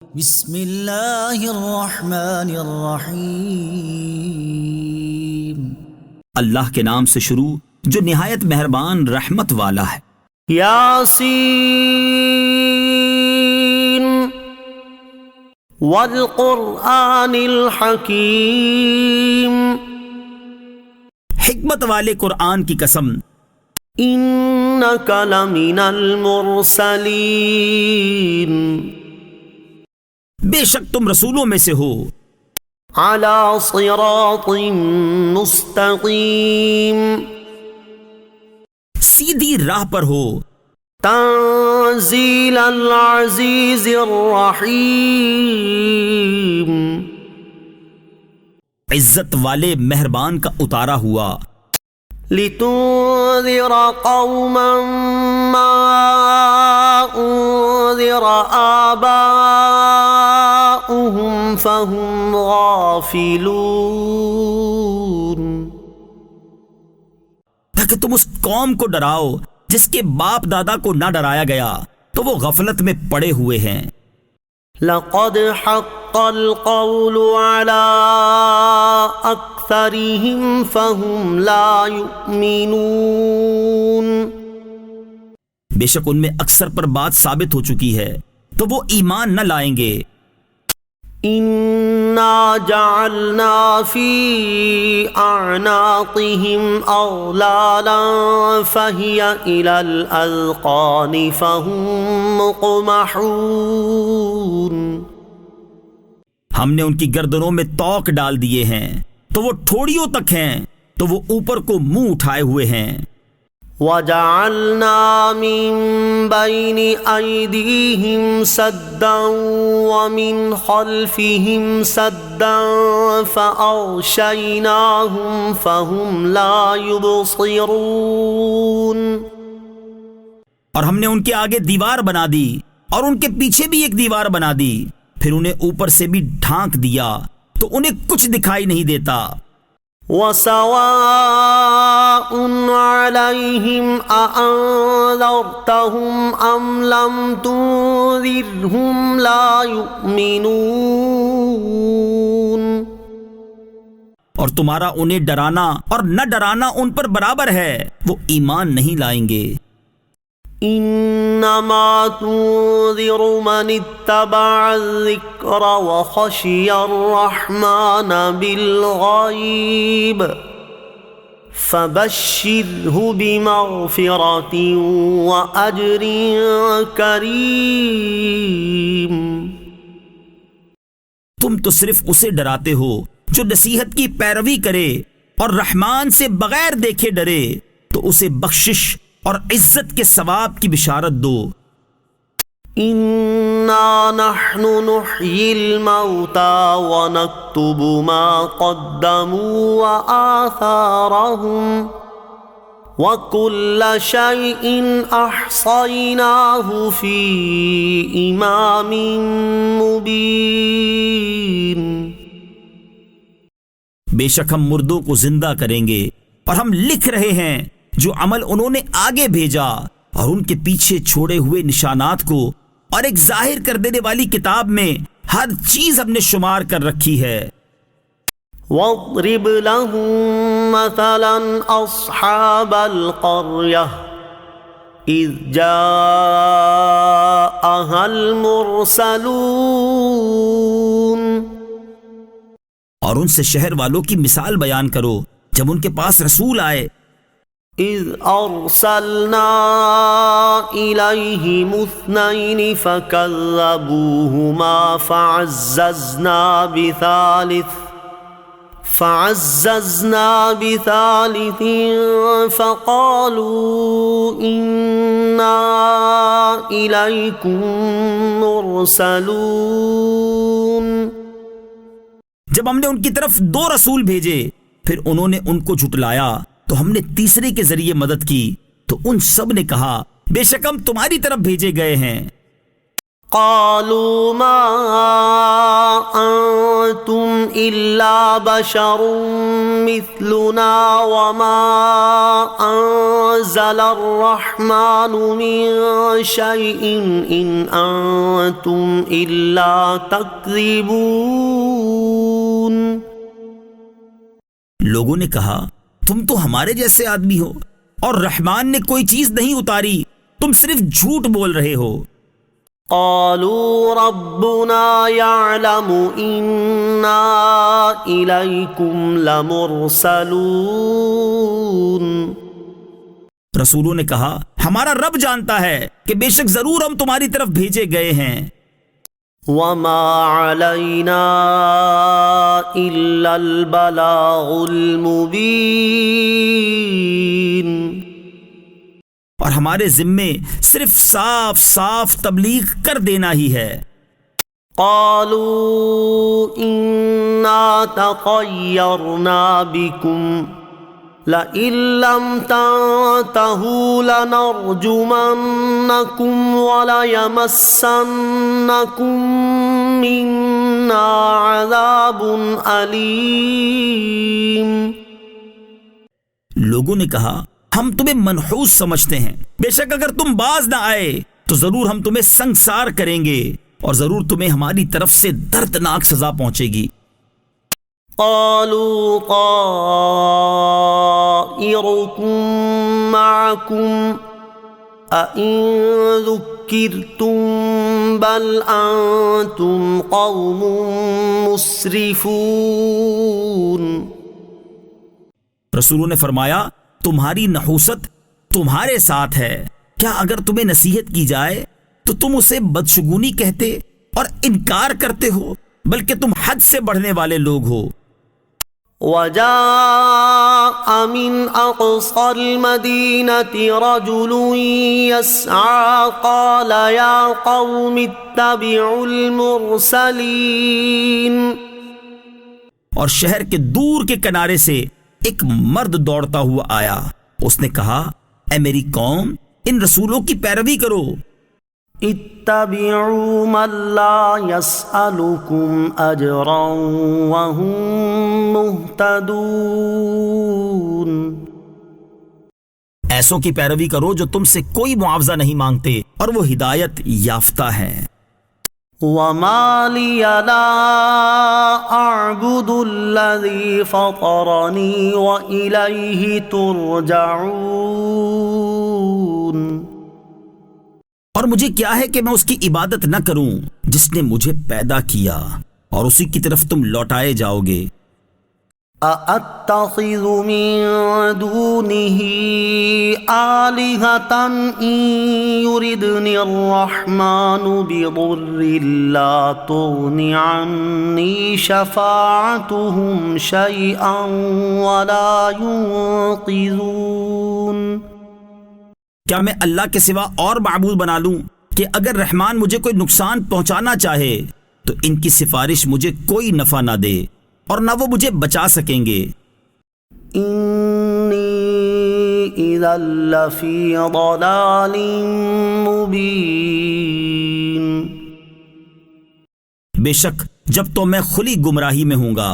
بسم اللہ الرحمن الرحیم۔ اللہ کے نام سے شروع جو نہایت مہربان رحمت والا ہے۔ یاسین والقرآن الحکیم، حکمت والے قرآن کی قسم، انک لمن المرسلین، بے شک تم رسولوں میں سے ہو، علی صراط مستقیم، سیدھی راہ پر ہو، تنزیل العزیز الرحیم، عزت والے مہربان کا اتارا ہوا، لتنذر قوما ما انذر آباؤهم فهم غافلون، تاکہ تم اس قوم کو ڈراؤ جس کے باپ دادا کو نہ ڈرایا گیا تو وہ غفلت میں پڑے ہوئے ہیں۔ لقد حق القول على اکثرهم فهم لا يؤمنون، بے شک ان میں اکثر پر بات ثابت ہو چکی ہے تو وہ ایمان نہ لائیں گے۔ انا جعلنا في اعناقهم اغلالا فهي الى الاذقان فهم مقمحون، ہم نے ان کی گردنوں میں توق ڈال دیے ہیں تو وہ ٹھوڑیوں تک ہیں تو وہ اوپر کو منہ اٹھائے ہوئے ہیں۔ وجعلنا من بين أيديهم سدا ومن خلفهم سدا فأغشيناهم فهم لا يبصرون، اور ہم نے ان کے آگے دیوار بنا دی اور ان کے پیچھے بھی ایک دیوار بنا دی، پھر انہیں اوپر سے بھی ڈھانک دیا تو انہیں کچھ دکھائی نہیں دیتا۔ وسواء عليهم أأنذرتهم أم لم تنذرهم لا يؤمنون، اور تمہارا انہیں ڈرانا اور نہ ڈرانا ان پر برابر ہے، وہ ایمان نہیں لائیں گے۔ انما تنذر من اتبع الذکر وخشی الرحمن بالغیب فبشرہ بمغفرۃ واجر کریم، تم تو صرف اسے ڈراتے ہو جو نصیحت کی پیروی کرے اور رحمان سے بغیر دیکھے ڈرے، تو اسے بخشش اور عزت کے ثواب کی بشارت دو۔ انا نحن نحیی الموتى ونکتب ما قدموا وآثارهم وكل شيء احصیناہ فی امام مبین، بے شک ہم مردوں کو زندہ کریں گے اور ہم لکھ رہے ہیں جو عمل انہوں نے آگے بھیجا اور ان کے پیچھے چھوڑے ہوئے نشانات کو، اور ایک ظاہر کر دینے والی کتاب میں ہر چیز ہم نے شمار کر رکھی ہے۔ واضرب لهم مثلا اصحاب القرية اذ جاءها المرسلون، اور ان سے شہر والوں کی مثال بیان کرو جب ان کے پاس رسول آئے۔ اذ ارسلنا الیہم اثنین فکذبوہما فعززنا بثالث فقالوا انا الیکم مرسلون، جب ہم نے ان کی طرف 2 رسول بھیجے پھر انہوں نے ان کو جھٹلایا تو ہم نے تیسرے کے ذریعے مدد کی، تو ان سب نے کہا بے شک ہم تمہاری طرف بھیجے گئے ہیں۔ قالوا ما انتم إلا بشر مثلنا وما أنزل الرحمن من شيء إن أنتم إلا تكذبون. لوگوں نے کہا تم تو ہمارے جیسے آدمی ہو اور رحمان نے کوئی چیز نہیں اتاری، تم صرف جھوٹ بول رہے ہو. قالوا ربنا يعلم إنا إليكم لمرسلون. رسولوں نے کہا ہمارا رب جانتا ہے کہ بے شک ضرور ہم تمہاری طرف بھیجے گئے ہیں. وما علينا إلا البلاغ المبين. اور ہمارے ذمے صرف صاف صاف تبلیغ کر دینا ہی ہے. قالوا إنا تطيرنا بكم لئن لم تنتهوا لنرجمنكم وليمسنكم منا عذاب أليم. لوگوں نے کہا ہم تمہیں منحوس سمجھتے ہیں، بے شک اگر تم باز نہ آئے تو ضرور ہم تمہیں سنگسار کریں گے اور ضرور تمہیں ہماری طرف سے دردناک سزا پہنچے گی. قالوا طائركم معكم أئن ذكرتم بل أنتم قوم مسرفون. رسولوں نے فرمایا تمہاری نحوست تمہارے ساتھ ہے، کیا اگر تمہیں نصیحت کی جائے تو تم اسے بدشگونی کہتے اور انکار کرتے ہو، بلکہ تم حد سے بڑھنے والے لوگ ہو. وجاء من أقصى المدينة رجل يسعى قال يا قوم اتبعوا المرسلين. اور شہر کے دور کے کنارے سے ایک مرد دوڑتا ہوا آیا، اس نے کہا اے میری قوم ان رسولوں کی پیروی کرو. اتبعوا من لا يسألكم أجرا وهم مهتدون. ایسوں کی پیروی کرو جو تم سے کوئی معاوضہ نہیں مانگتے اور وہ ہدایت یافتہ ہیں. وما لي لا أعبد الذي فطرني وإليه ترجعون. اور مجھے کیا ہے کہ میں اس کی عبادت نہ کروں جس نے مجھے پیدا کیا اور اسی کی طرف تم لوٹائے جاؤ گے. أأتخذ من دونه آلهة إن يردني الرحمن بضر لا تغن عني شفاعتهم شيئا ولا ينقذون. کیا میں اللہ کے سوا اور معبود بنا لوں کہ اگر رحمان مجھے کوئی نقصان پہنچانا چاہے تو ان کی سفارش مجھے کوئی نفع نہ دے اور نہ وہ مجھے بچا سکیں گے. انی اذا لفی ضلال مبین. بے شک جب تو میں کھلی گمراہی میں ہوں گا.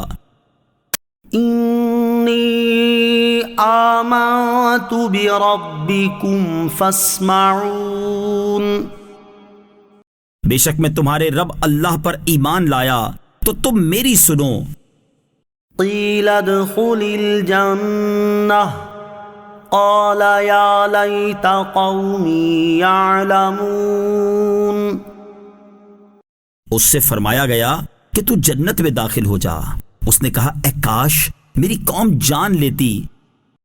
انی آمنت بربکم فاسمعون. بے شک میں تمہارے رب اللہ پر ایمان لایا تو تم میری سنو. قیل ادخل الجنہ قال یا لیت قومی یعلمون. اس سے فرمایا گیا کہ تو جنت میں داخل ہو جا. اس نے کہا اے کاش میری قوم جان لیتی.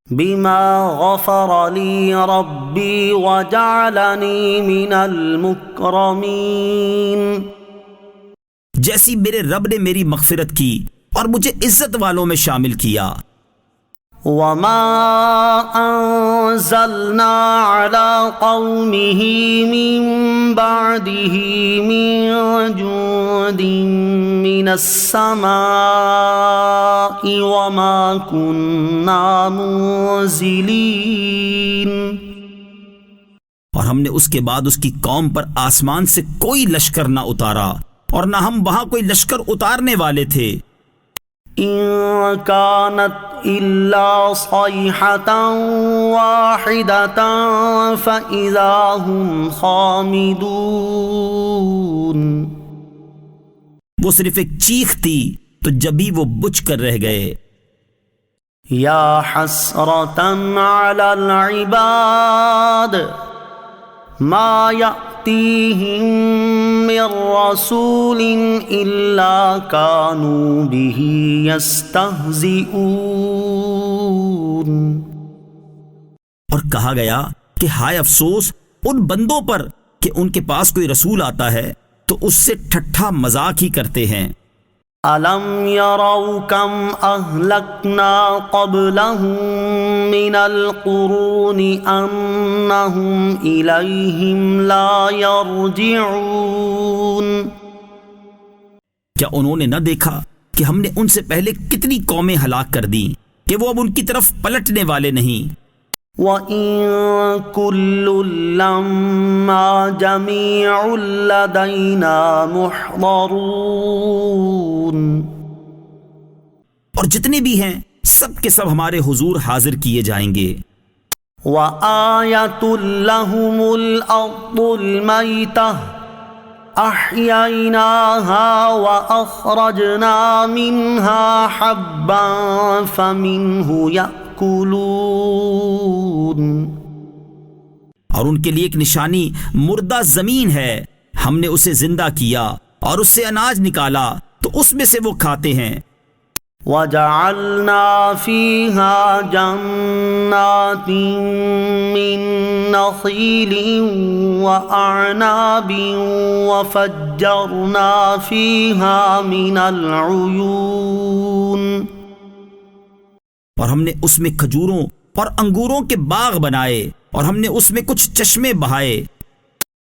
بما غفر لی ربی وجعلنی من المکرمین. جیسی میرے رب نے میری مغفرت کی اور مجھے عزت والوں میں شامل کیا. وما انزلنا على قومه من بعده من جند من السماء وما كنا منزلين. اور ہم نے اس کے بعد اس کی قوم پر آسمان سے کوئی لشکر نہ اتارا اور نہ ہم وہاں کوئی لشکر اتارنے والے تھے. إن كانت إلا صيحة واحدة فإذا هم خامدون. وہ صرف ایک چیخ تھی تو جبھی وہ بجھ کر رہ گئے. یا حسرة على العباد ما يأتيهم من رسول إلا كانوا به يستهزئون. اور کہا گیا کہ ہائے افسوس ان بندوں پر کہ ان کے پاس کوئی رسول آتا ہے تو اس سے ٹھٹھا مذاق ہی کرتے ہیں. أَلَمْ يَرَوْا كَمْ أَهْلَكْنَا قَبْلَهُمْ مِنَ الْقُرُونِ أَنَّهُمْ إِلَيْهِمْ لَا يَرْجِعُونَ. کیا انہوں نے نہ دیکھا کہ ہم نے ان سے پہلے کتنی قومیں ہلاک کر دیں کہ وہ اب ان کی طرف پلٹنے والے نہیں. وَإِن كُلٌّ لَّمَّا جَمِيعٌ لَّدَيْنَا مُحْضَرُونَ. اور جتنے بھی ہیں سب کے سب ہمارے حضور حاضر کیے جائیں گے. وَآيَةٌ لَّهُمُ الْأَرْضُ الْمَيْتَةُ أَحْيَيْنَاهَا وَأَخْرَجْنَا مِنْهَا حَبًّا فَمِنْهُ يَأْكُلُونَ. اور ان کے لیے ایک نشانی مردہ زمین ہے، ہم نے اسے زندہ کیا اور اس سے اناج نکالا تو اس میں سے وہ کھاتے ہیں. وَجَعَلْنَا فِيهَا جَنَّاتٍ مِّن نَّخِيلٍ وَأَعْنَابٍ وَفَجَّرْنَا فِيهَا مِنَ الْعُيُونِ. اور ہم نے اس میں کھجوروں اور انگوروں کے باغ بنائے اور ہم نے اس میں کچھ چشمے بہائے.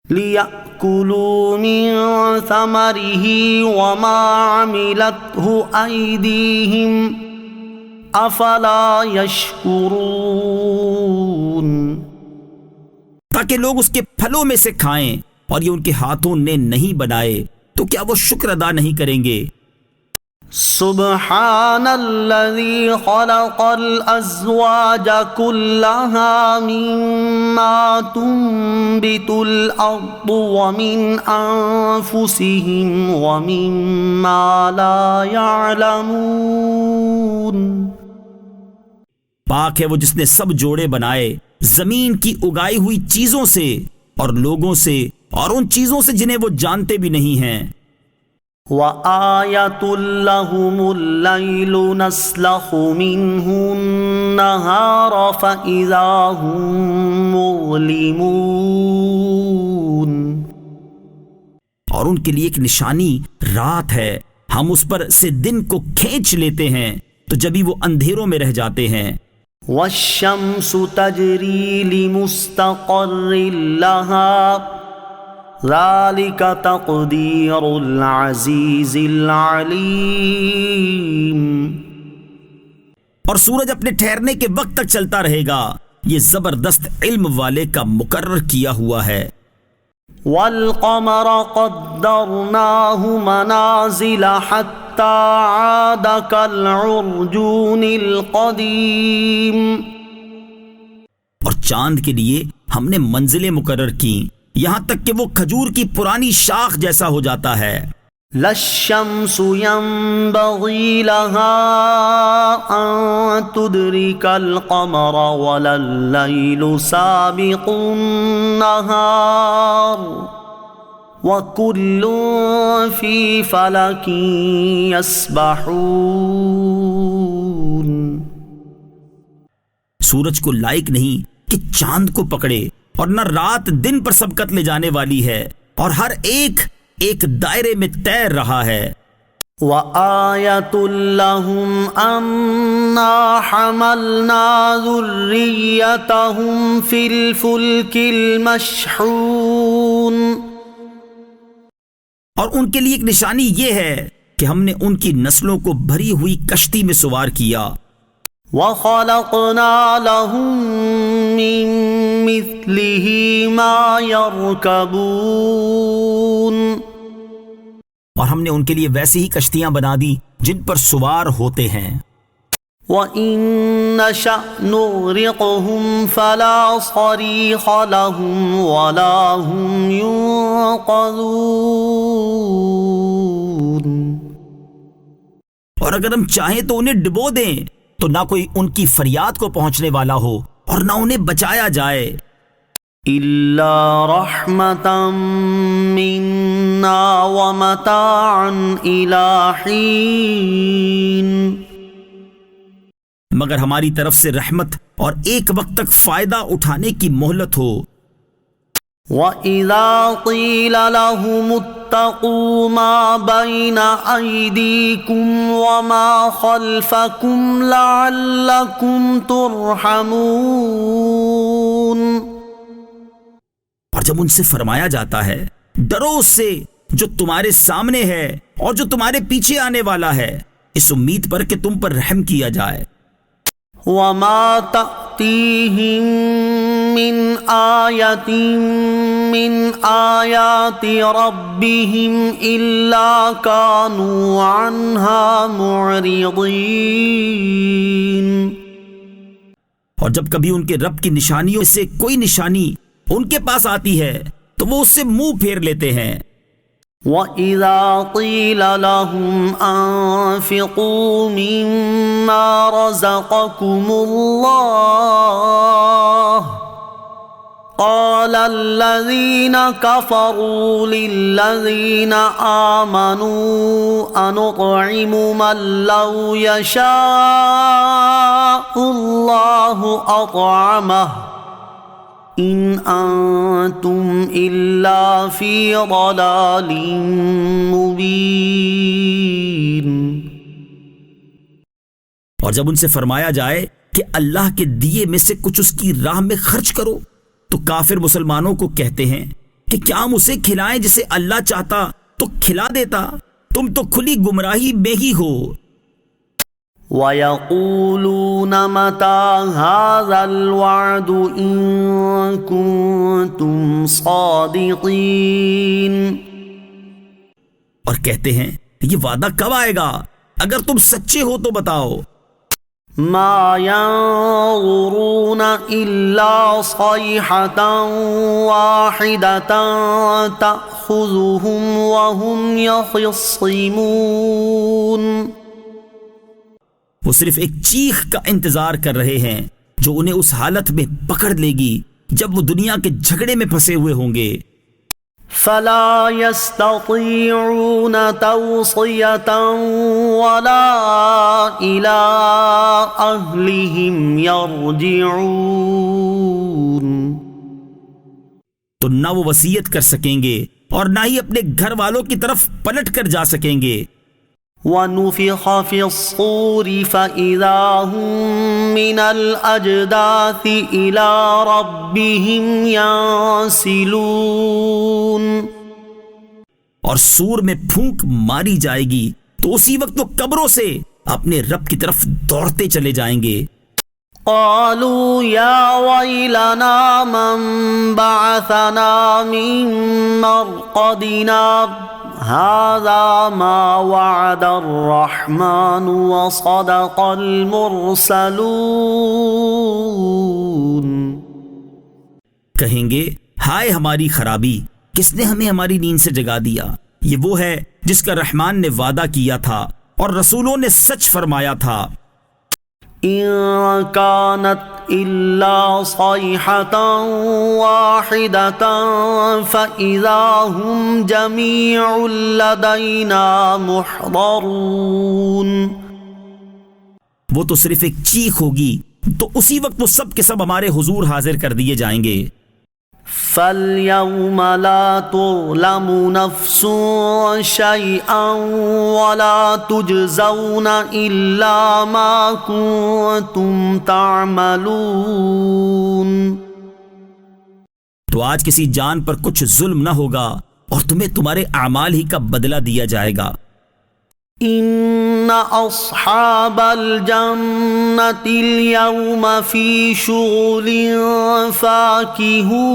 لِيَأْكُلُوا مِن ثَمَرِهِ وَمَا عَمِلَتْهُ أَيْدِيهِمْ أَفَلَا يَشْكُرُونَ. تاکہ لوگ اس کے پھلوں میں سے کھائیں اور یہ ان کے ہاتھوں نے نہیں بنائے تو کیا وہ شکر ادا نہیں کریں گے. سبحان الذي خلق الأزواج كلها مما تنبت الأرض ومن أنفسهم ومما لا يعلمون. پاک ہے وہ جس نے سب جوڑے بنائے زمین کی اگائی ہوئی چیزوں سے اور لوگوں سے اور ان چیزوں سے جنہیں وہ جانتے بھی نہیں ہیں. وَآيَةٌ لَّهُمُ اللَّيْلُ نَسْلَخُ مِنْهُ النَّهَارَ فَإِذَا هُم مُظْلِمُونَ. اور ان کے لیے ایک نشانی رات ہے، ہم اس پر سے دن کو کھینچ لیتے ہیں تو جبھی وہ اندھیروں میں رہ جاتے ہیں. وَالشَّمْسُ تَجْرِي لِمُسْتَقَرٍّ لَّهَا ذَلِكَ تَقْدِيرُ الْعَزِيزِ الْعَلِيمِ. اور سورج اپنے ٹھہرنے کے وقت تک چلتا رہے گا، یہ زبردست علم والے کا مقرر کیا ہوا ہے. وَالْقَمَرَ قَدَّرْنَاهُ مَنَازِلَ حَتَّى عَادَ كَالْعُرْجُونِ الْقَدِيمِ. اور چاند کے لیے ہم نے منزلیں مقرر کی یہاں تک کہ وہ کھجور کی پرانی شاخ جیسا ہو جاتا ہے. لا الشمس ينبغي لها أن تدرك القمر ولا الليل سابق النهار وكل في فلك يسبحون. سورج کو لائق نہیں کہ چاند کو پکڑے اور نہ رات دن پر سبقت لے جانے والی ہے اور ہر ایک ایک دائرے میں تیر رہا ہے. وَآيَةٌ لَّهُمْ أَنَّا حَمَلْنَا ذُرِّيَّتَهُمْ فِي الْفُلْكِ الْمَشْحُونِ. اور ان کے لیے ایک نشانی یہ ہے کہ ہم نے ان کی نسلوں کو بھری ہوئی کشتی میں سوار کیا. وَخَلَقْنَا لَهُم مِّن مِّثْلِهِ مَا يَرْكَبُونَ. اور ہم نے ان کے لیے ویسی ہی کشتیاں بنا دی جن پر سوار ہوتے ہیں۔ وَإِن نَّشَأْ نُغْرِقْهُمْ فَلَا صَرِيخَ لَهُمْ وَلَا هُمْ يُنقَذُونَ۔ اور اگر ہم چاہیں تو انہیں ڈبو دیں تو نہ کوئی ان کی فریاد کو پہنچنے والا ہو اور نہ انہیں بچایا جائے۔ إِلَّا رَحْمَةً مِّنَّا وَمَتَاعًا إِلَىٰ حِينٍ، مگر ہماری طرف سے رحمت اور ایک وقت تک فائدہ اٹھانے کی مہلت ہو۔ وَإِذَا قِيلَ لَهُمُ اتَّقُوا مَا بَيْنَ أَيْدِيكُمْ وَمَا خَلْفَكُمْ لَعَلَّكُمْ تُرْحَمُونَ، اور جب ان سے فرمایا جاتا ہے ڈرو اس سے جو تمہارے سامنے ہے اور جو تمہارے پیچھے آنے والا ہے، اس امید پر کہ تم پر رحم کیا جائے۔ وَمَا تَأْتِيهِم مِّنْ آيَةٍ مِّنْ آيَاتِ رَبِّهِمْ إِلَّا كَانُوا عَنْهَا مُعْرِضِينَ، اور جب کبھی ان کے رب کی نشانیوں سے کوئی نشانی ان کے پاس آتی ہے تو وہ اس سے منہ پھیر لیتے ہیں۔ وَإِذَا قِيلَ لَهُمْ أَنفِقُوا مِمَّا رَزَقَكُمُ اللَّهُ قَالَ الَّذِينَ كَفَرُوا لِلَّذِينَ آمَنُوا أَنُطْعِمُ مَن لَّوْ يَشَاءُ اللَّهُ أَطْعَمَهُ إِنْ أَنْتُمْ إِلَّا فِي ضَلَالٍ مُبِينٍ۔ اور جب ان سے فرمایا جائے کہ اللہ کے دیے میں سے کچھ اس کی راہ میں خرچ کرو تو کافر مسلمانوں کو کہتے ہیں کہ کیا ہم اسے کھلائیں جسے اللہ چاہتا تو کھلا دیتا، تم تو کھلی گمراہی میں ہی ہو۔ وَيَقُولُونَ مَتَى هَٰذَا الْوَعْدُ إِن كُنتُمْ صَادِقِينَ، اور کہتے ہیں یہ وعدہ کب آئے گا، اگر تم سچے ہو تو بتاؤ۔ مَا يَنظُرُونَ إِلَّا صَيْحَةً وَاحِدَةً تَأْخُذُهُمْ وَهُمْ يَخِصِّمُونَ، وہ صرف ایک چیخ کا انتظار کر رہے ہیں جو انہیں اس حالت میں پکڑ لے گی جب وہ دنیا کے جھگڑے میں پھنسے ہوئے ہوں گے۔ فَلَا يَسْتَطِيعُونَ تَوْصِيَةً وَلَا إِلَىٰ أَهْلِهِمْ يَرْجِعُونَ، تو نہ وہ وصیت کر سکیں گے اور نہ ہی اپنے گھر والوں کی طرف پلٹ کر جا سکیں گے۔ وَنُفِخَ فِي الصُّورِ فَإِذَا هُم مِّنَ الْأَجْدَاثِ إِلَىٰ رَبِّهِمْ يَنسِلُونَ، اور سور میں پھونک ماری جائے گی تو اسی وقت وہ قبروں سے اپنے رب کی طرف دوڑتے چلے جائیں گے۔ قالوا يا ويلنا من بعثنا من مرقدنا هذا ما وعد الرحمن وصدق المرسلون، کہیں گے ہائے ہماری خرابی، کس نے ہمیں ہماری نیند سے جگا دیا، یہ وہ ہے جس کا رحمان نے وعدہ کیا تھا اور رسولوں نے سچ فرمایا تھا۔ إن كانت إلا صيحة واحدة فإذا هم جميع لدينا محضرون، وہ تو صرف ایک چیخ ہوگی تو اسی وقت وہ سب کے سب ہمارے حضور حاضر کر دیے جائیں گے۔ فَالْيَوْمَ لَا تُظْلَمُ نَفْسٌ شَيْئًا وَلَا تُجْزَوْنَ إِلَّا مَا كُنتُمْ تَعْمَلُونَ، تو آج کسی جان پر کچھ ظلم نہ ہوگا اور تمہیں تمہارے اعمال ہی کا بدلہ دیا جائے گا۔ إِنَّ أَصْحَابَ الْجَنَّةِ الْيَوْمَ فِي شُغُلٍ فَاكِهُونَ،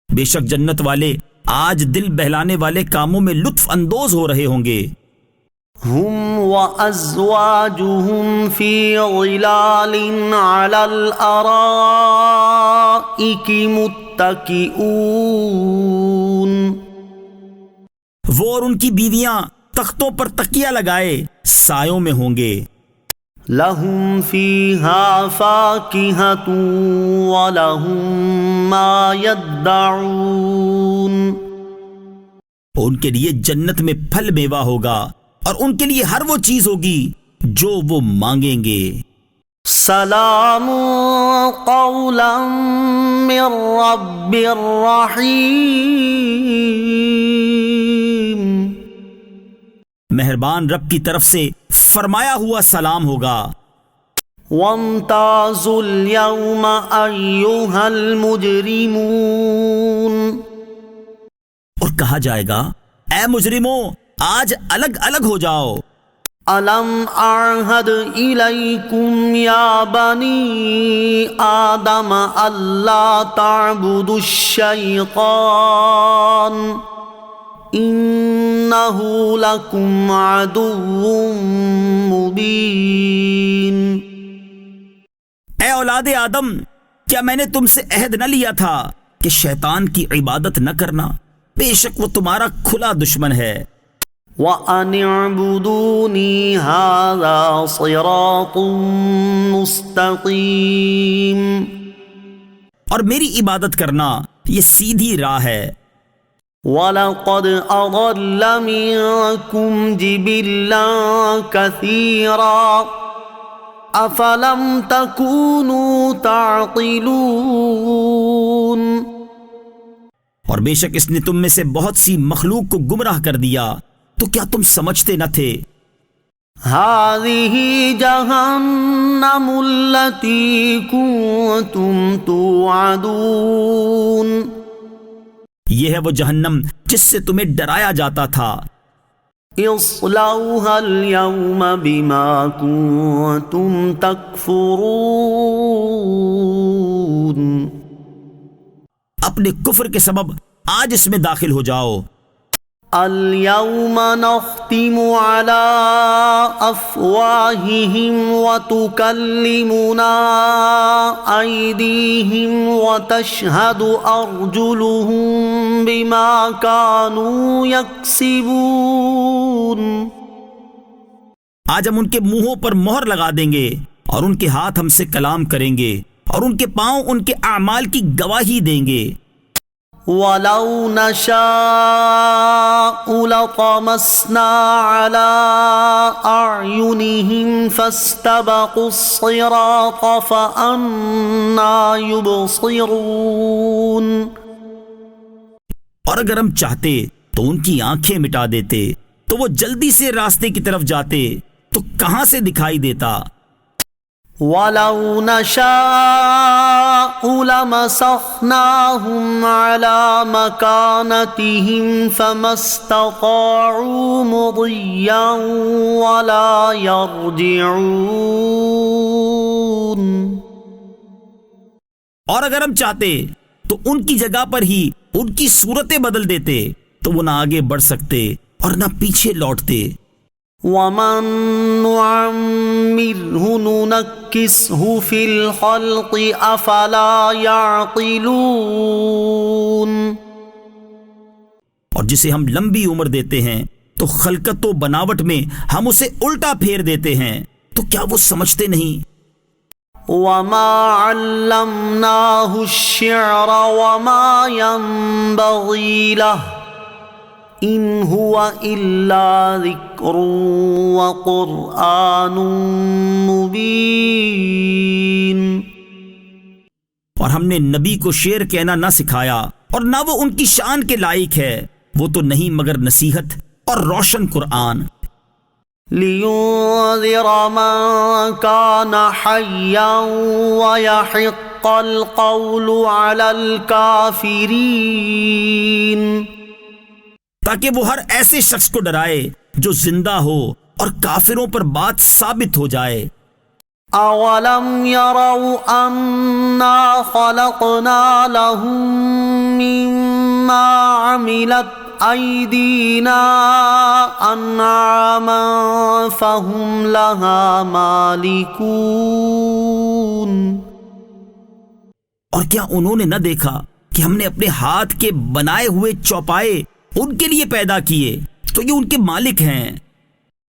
بے شک جنت والے آج دل بہلانے والے کاموں میں لطف اندوز ہو رہے ہوں گے. هم وأزواجهم في ظلال على الأرائك متكئون. وہ اور ان کی بیویاں تختوں پر تکیہ لگائے سایوں میں ہوں گے. لهم فيها فاكهة ولهم ما يدعون. ان کے لیے جنت میں پھل میوہ ہوگا اور ان کے لیے ہر وہ چیز ہوگی جو وہ مانگیں گے. سلام قولا من رب الرحیم. مہربان رب کی طرف سے فرمایا ہوا سلام ہوگا. وامتازوا اليوم ایھا المجرمون. اور کہا جائے گا اے مجرموں آج الگ الگ ہو جاؤ. الم اعہد الیکم یا بنی آدم الا تعبدوا الشیطان انہ لکم عدو مبین. اے اولاد آدم کیا میں نے تم سے عہد نہ لیا تھا کہ شیطان کی عبادت نہ کرنا؟ بے شک وہ تمہارا کھلا دشمن ہے. وَأَنِ اعْبُدُونِي هَذَا صِرَاطٌ مُسْتَقِيمٌ. اور میری عبادت کرنا یہ سیدھی راہ ہے. وَلَقَدْ أَضَلَّ مِنكُمْ جِبِلًّا كَثِيرًا أَفَلَمْ تَكُونُوا تَعْقِلُونَ. اور بے شک اس نے تم میں سے بہت سی مخلوق کو گمراہ کر دیا تو کیا تم سمجھتے نہ تھے؟ هذه جهنم التي كنتم توعدون. یہ ہے وہ جہنم جس سے تمہیں ڈرایا جاتا تھا. اصلوها اليوم بما كنتم تكفرون. اپنے کفر کے سبب آج اس میں داخل ہو جاؤ. اليوم نختم على افواههم وتكلمنا ايديهم وتشهد ارجلهم بما كانوا يكسبون. آج ہم ان کے منہوں پر مہر لگا دیں گے اور ان کے ہاتھ ہم سے کلام کریں گے اور ان کے پاؤں ان کے اعمال کی گواہی دیں گے. وَلَوْ نَشَاءُ لَطَمَسْنَا عَلَىٰ أَعْيُنِهِمْ فَاسْتَبَقُوا الصِّرَاطَ فَأَنَّىٰ يُبْصِرُونَ. اور اگر ہم چاہتے تو ان کی آنکھیں مٹا دیتے تو وہ جلدی سے راستے کی طرف جاتے تو کہاں سے دکھائی دیتا. وَلَوْ نَشَاءُ لَمَسَخْنَاهُمْ عَلَىٰ مَكَانَتِهِمْ فَمَا اسْتَطَاعُوا مُضِيًّا وَلَا يَرْجِعُونَ. اور اگر ہم چاہتے تو ان کی جگہ پر ہی ان کی صورتیں بدل دیتے تو وہ نہ آگے بڑھ سکتے اور نہ پیچھے لوٹتے. وَمَن نُعَمِّرْهُ نُنَكِّسْهُ فِي الْخَلْقِ أَفَلَا يَعْقِلُونَ. اور جسے ہم لمبی عمر دیتے ہیں تو خلقت و بناوٹ میں ہم اسے الٹا پھیر دیتے ہیں تو کیا وہ سمجھتے نہیں؟ وَمَا عَلَّمْنَاهُ الشِّعْرَ وَمَا يَنبَغِي لَهُ ان هو الا ذکر وقرآن مبین. اور ہم نے نبی کو شعر کہنا نہ سکھایا اور نہ وہ ان کی شان کے لائق ہے. وہ تو نہیں مگر نصیحت اور روشن قرآن. لِيُنذِرَ مَن كَانَ حَيًّا وَيَحِقَّ الْقَوْلُ عَلَى الْكَافِرِينَ. تاکہ وہ ہر ایسے شخص کو ڈرائے جو زندہ ہو اور کافروں پر بات ثابت ہو جائے. اولم يروا انا خلقنا لهم ما عملت أيدينا أنعاما فهم لها مالكون. اور کیا انہوں نے نہ دیکھا کہ ہم نے اپنے ہاتھ کے بنائے ہوئے چوپائے ان کے لیے پیدا کیے تو یہ ان کے مالک ہیں.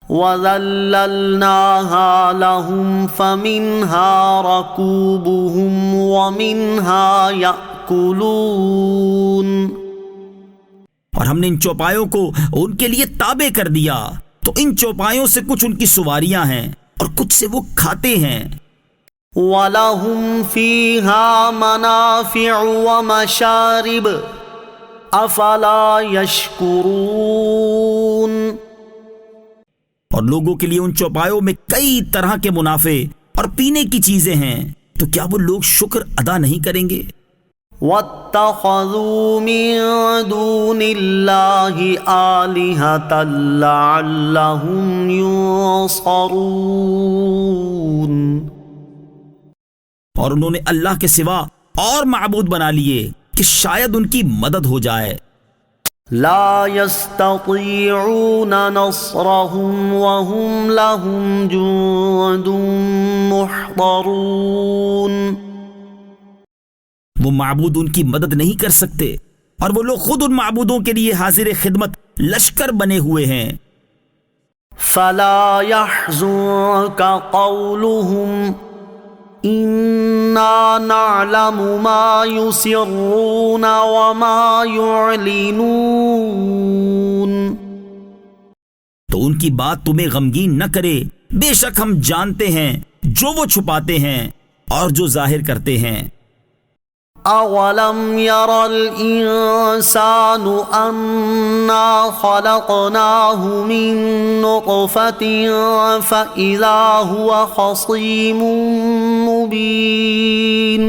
وَذَلَّلْنَاهَا لَهُمْ فَمِنْهَا رَكُوبُهُمْ وَمِنْهَا يَأْكُلُونَ. اور ہم نے ان چوپایوں کو ان کے لیے تابع کر دیا تو ان چوپایوں سے کچھ ان کی سواریاں ہیں اور کچھ سے وہ کھاتے ہیں. وَلَهُمْ فِيهَا مَنَافِعُ وَمَشَارِبُ أَفَلَا يَشْكُرُونَ. اور لوگوں کے لیے ان چوپایوں میں کئی طرح کے منافع اور پینے کی چیزیں ہیں تو کیا وہ لوگ شکر ادا نہیں کریں گے؟ وَاتَّخَذُوا مِن دُونِ اللَّهِ آلِهَةً لَعَلَّهُمْ يُنصَرُونَ. اور انہوں نے اللہ کے سوا اور معبود بنا لیے کہ شاید ان کی مدد ہو جائے. لا يستطيعون نصرهم وهم لهم جند محضرون. وہ معبود ان کی مدد نہیں کر سکتے اور وہ لوگ خود ان معبودوں کے لیے حاضر خدمت لشکر بنے ہوئے ہیں. فلا يحزنك قولهم انا نعلم ما يسرون وما يعلنون. تو ان کی بات تمہیں غمگین نہ کرے، بے شک ہم جانتے ہیں جو وہ چھپاتے ہیں اور جو ظاہر کرتے ہیں. اولم ير الانسان انا خلقناه من نطفة فاذا هو خصيم مبين.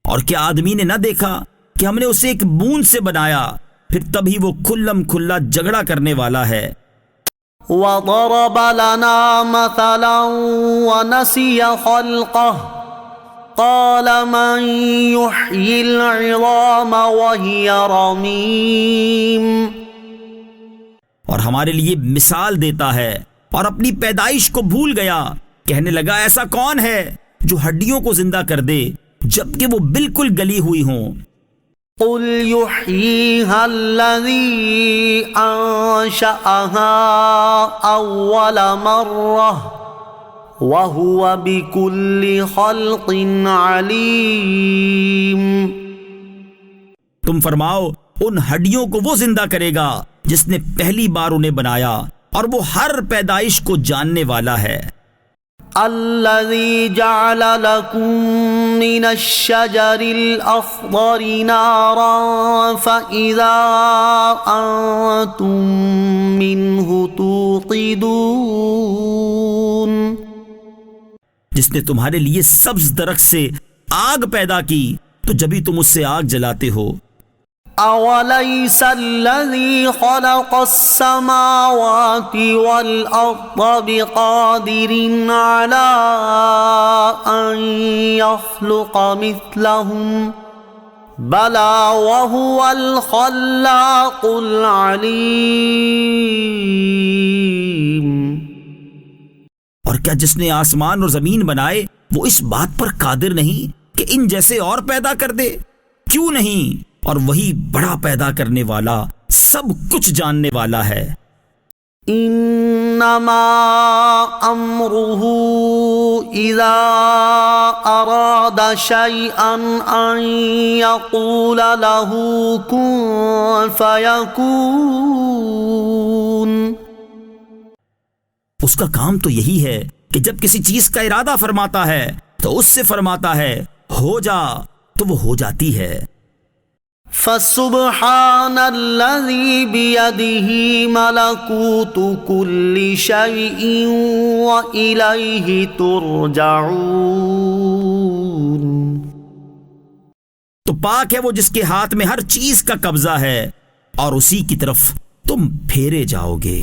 اور کیا آدمی نے نہ دیکھا کہ ہم نے اسے ایک بوند سے بنایا پھر تبھی وہ کھلم کھلا جھگڑا کرنے والا ہے. وضرب لنا مثلا ونسي خلقه قال من يحيي العظام وهي رميم. اور ہمارے لیے مثال دیتا ہے اور اپنی پیدائش کو بھول گیا، کہنے لگا ایسا کون ہے جو ہڈیوں کو زندہ کر دے جبکہ وہ بالکل گلی ہوئی ہوں. قل يحييها الذي أنشأها أول مرة وَهُوَ بِكُلِّ خَلْقٍ عَلِيمٌ. تم فرماؤ ان ہڈیوں کو وہ زندہ کرے گا جس نے پہلی بار انہیں بنایا اور وہ ہر پیدائش کو جاننے والا ہے. الَّذِي جَعَلَ لَكُم مِّنَ الشَّجَرِ الْأَخْضَرِ نَارًا فَإِذَا أَنتُم مِّنْهُ تُوقِدُونَ. جس نے تمہارے لیے سبز درخت سے آگ پیدا کی تو جبھی تم اس سے آگ جلاتے ہو. أَوَلَيْسَ الَّذِي خَلَقَ السَّمَاوَاتِ وَالْأَرْضَ بِقَادِرٍ عَلَىٰ أَن يَخْلُقَ مِثْلَهُم بَلَىٰ وَهُوَ الْخَلَّاقُ الْعَلِيمُ. اور کیا جس نے آسمان اور زمین بنائے وہ اس بات پر قادر نہیں کہ ان جیسے اور پیدا کر دے؟ کیوں نہیں، اور وہی بڑا پیدا کرنے والا سب کچھ جاننے والا ہے. انما امره اذا اراد شيئا ان يقول له كن فيكون. اس کا کام تو یہی ہے کہ جب کسی چیز کا ارادہ فرماتا ہے تو اس سے فرماتا ہے ہو جا تو وہ ہو جاتی ہے. فسبحان الذي بيده ملكوت كل شيء وإليه ترجعون. تو پاک ہے وہ جس کے ہاتھ میں ہر چیز کا قبضہ ہے اور اسی کی طرف تم پھیرے جاؤ گے.